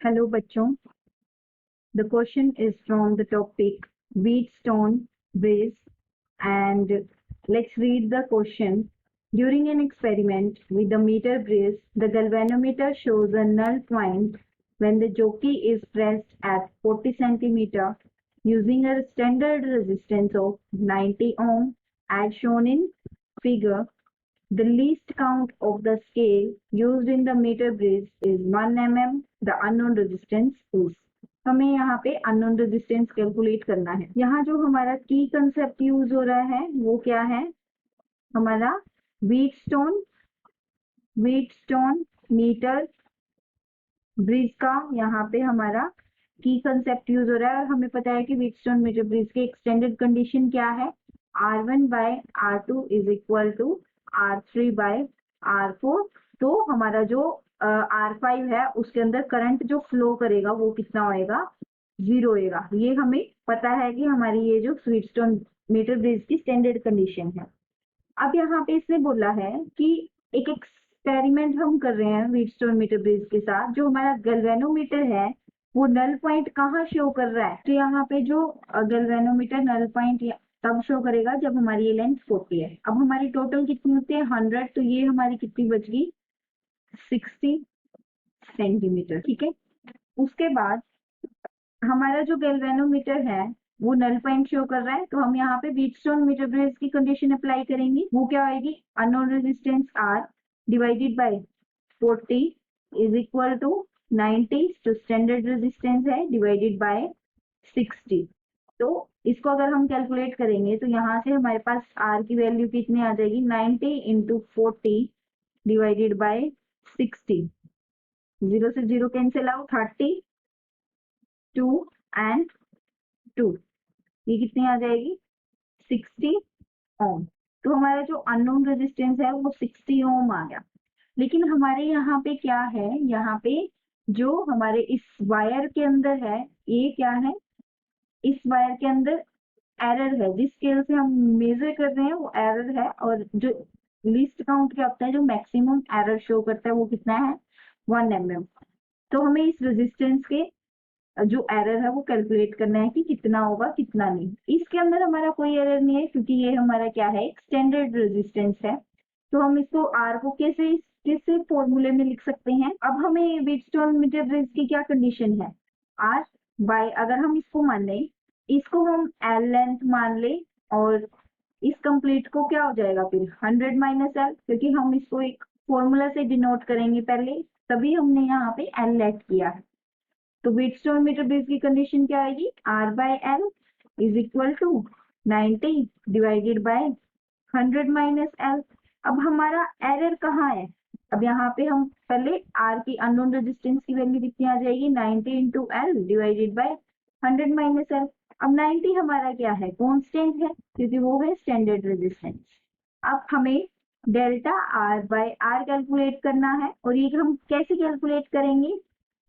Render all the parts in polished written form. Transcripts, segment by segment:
Hello बच्चों, the question is from the topic Wheatstone Bridge, and let's read the question. During an experiment with the meter bridge, the galvanometer shows a null point when the jockey is pressed at 40 centimeter using a standard resistance of 90 ohm as shown in figure. The least count of the scale used in the meter bridge is 1 mm. The unknown resistance is. हमें यहाँ पे unknown resistance calculate करना है। यहाँ जो हमारा की concept use हो रहा है वो क्या है, हमारा व्हीटस्टोन मीटर ब्रिज का यहाँ पे हमारा की कंसेप्ट यूज हो रहा है। और हमें पता है कि व्हीटस्टोन मीटर ब्रिज की एक्सटेंडेड कंडीशन क्या है, R1 by R2 is equal to R3 by R4। तो हमारा जो R5 है उसके अंदर करंट जो फ्लो करेगा वो कितना होएगा, 0 होएगा। ये हमें पता है कि हमारी ये जो व्हीटस्टोन मीटर ब्रिज की स्टैंडर्ड कंडीशन है। अब यहाँ पे इसने बोला है कि एक एक्सपेरिमेंट हम कर रहे हैं व्हीटस्टोन मीटर ब्रिज के साथ। जो हमारा गैल्वेनोमीटर है वो नल पॉइंट कहाँ शो कर रहा है, तो यहाँ पे जो गैल्वेनोमीटर नल पॉइंट तब शो करेगा जब हमारी ये लेंथ 40 है। अब हमारी टोटल कितनी होती है 100, तो ये हमारी कितनी बच गई 60 सेंटीमीटर। ठीक है, उसके बाद हमारा जो गैल्वेनोमीटर है वो नल पॉइंट शो कर रहा है, तो हम यहाँ पे व्हीटस्टोन मीटर ब्रिज की कंडीशन अप्लाई करेंगे। वो क्या आएगी, unknown resistance R divided by 40 is equal to 90, जो स्टैंडर्ड रेजिस्टेंस है, डिवाइडेड बाय 60। तो इसको अगर हम कैलकुलेट करेंगे तो यहाँ से हमारे पास R की वैल्यू कितनी आ जाएगी, 90 इंटू 40 डिवाइडेड बाय 60। 0 से 0 कैंसिल आउट, 30, 2 एंड 2, ये कितनी आ जाएगी 60 ओम। तो हमारा जो अननोन रेजिस्टेंस है वो 60 ओम आ गया। लेकिन हमारे यहाँ पे क्या है, यहाँ पे जो हमारे इस वायर के अंदर है ये क्या है, इस वायर के अंदर एरर है। जिस स्केल से हम मेजर कर रहे हैं वो एरर है, और जो लीस्ट काउंट क्या होता है, जो मैक्सिमम एरर शो करता है वो कितना है 1 mm। तो हमें इस रेजिस्टेंस के जो एरर है वो कैलकुलेट करना है कि कितना होगा कितना नहीं। इसके अंदर हमारा कोई एरर नहीं है क्योंकि ये हमारा क्या है, एक स्टैंडर्ड रेजिस्टेंस है। तो हम इसको आर को कैसे कैसे फॉर्मूले में लिख सकते हैं। अब हमें व्हीटस्टोन मीटर ब्रिज की क्या कंडीशन है, आर बाय, अगर हम इसको मान लें, इसको हम एल लेंथ मान ले, और इस कंप्लीट को क्या हो जाएगा फिर 100 माइनस एल, क्योंकि हम इसको एक फॉर्मूला से डिनोट करेंगे पहले, तभी हमने यहाँ पे एल लेट किया है। तो व्हीटस्टोन मीटर ब्रिज की कंडीशन क्या आएगी, R by L is equal to 90 divided by 100 minus L. अब हमारा एरर कहाँ है, अब यहाँ पे हम पहले R की अननोन रेजिस्टेंस की वैल्यू कितनी आ जाएगी, 90 into L divided by 100 minus L. अब 90 हमारा क्या है, कॉन्स्टेंट है क्योंकि वो है स्टैंडर्ड रेजिस्टेंस। अब हमें delta R by R calculate करना है, और ये हम कैसे कैलकुलेट करेंगे,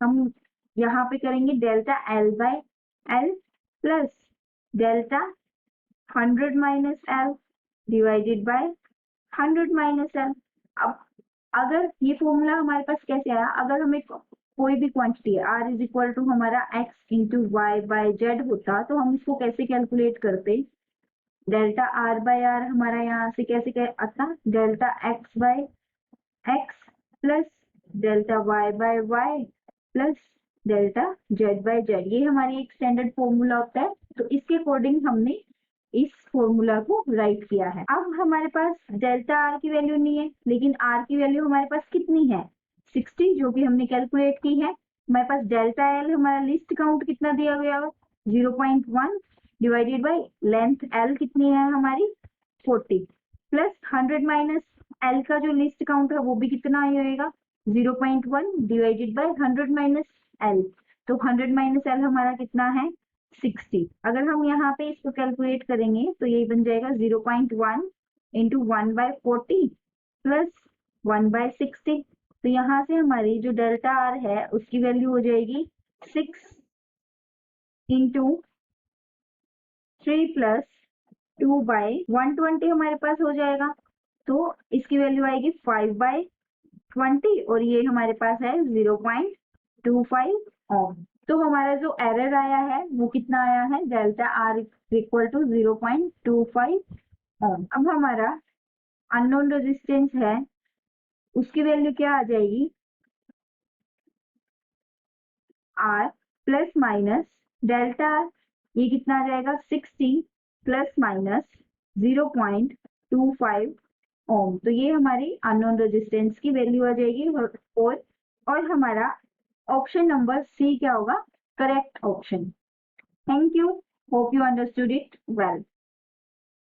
हम यहाँ पे करेंगे delta L by L plus delta 100 minus L divided by 100 minus L. अब अगर ये फॉर्मूला हमारे पास कैसे आया, अगर हमें कोई भी क्वांटिटी है R इज इक्वल टू हमारा x into Y by Z होता, तो हम इसको कैसे कैलकुलेट करते, डेल्टा R बाय R हमारा यहाँ से कैसे आता, डेल्टा x बाय x प्लस डेल्टा y बाय y प्लस डेल्टा z बाय z, ये हमारी एक स्टैंडर्ड फॉर्मूला होता है। तो इसके अकॉर्डिंग हमने इस फॉर्मूला को राइट किया है। अब हमारे पास डेल्टा R की वैल्यू नहीं है, लेकिन R की वैल्यू हमारे पास कितनी है 60, जो भी हमने कैलकुलेट की है। हमारे पास डेल्टा L हमारा लिस्ट काउंट कितना दिया गया है 0.1 डिवाइडेड बाय लेंथ L कितनी है हमारी 40, प्लस 100 माइनस L का जो लिस्ट काउंट है वो भी कितना ही होएगा 0.1 डिवाइडेड बाय 100 माइनस L। तो 100 माइनस L हमारा कितना है 60। अगर हम यहाँ पे इसको कैलकुलेट करेंगे तो ये बन जाएगा 0.1 इंटू 1 बाय 40 प्लस 1 बाय 60। तो यहाँ से हमारी जो डेल्टा R है उसकी वैल्यू हो जाएगी 6 इंटू 3 प्लस 2 बाय 120 हमारे पास हो जाएगा। तो इसकी वैल्यू आएगी 5 बाय 20, और ये हमारे पास है 0.25 ओम। तो हमारा जो एरर आया है वो कितना आया है, डेल्टा आर इक्वल टू 0.25 ओम। अब हमारा अननोन रेजिस्टेंस है, उसकी वैल्यू क्या आ जाएगी, R plus minus delta R, ये कितना आ जाएगा 60 प्लस माइनस 0.25 ओम। तो ये हमारी अननोन रेजिस्टेंस की वैल्यू आ जाएगी। और हमारा ऑप्शन नंबर सी क्या होगा, correct option. Thank you, hope you understood it well.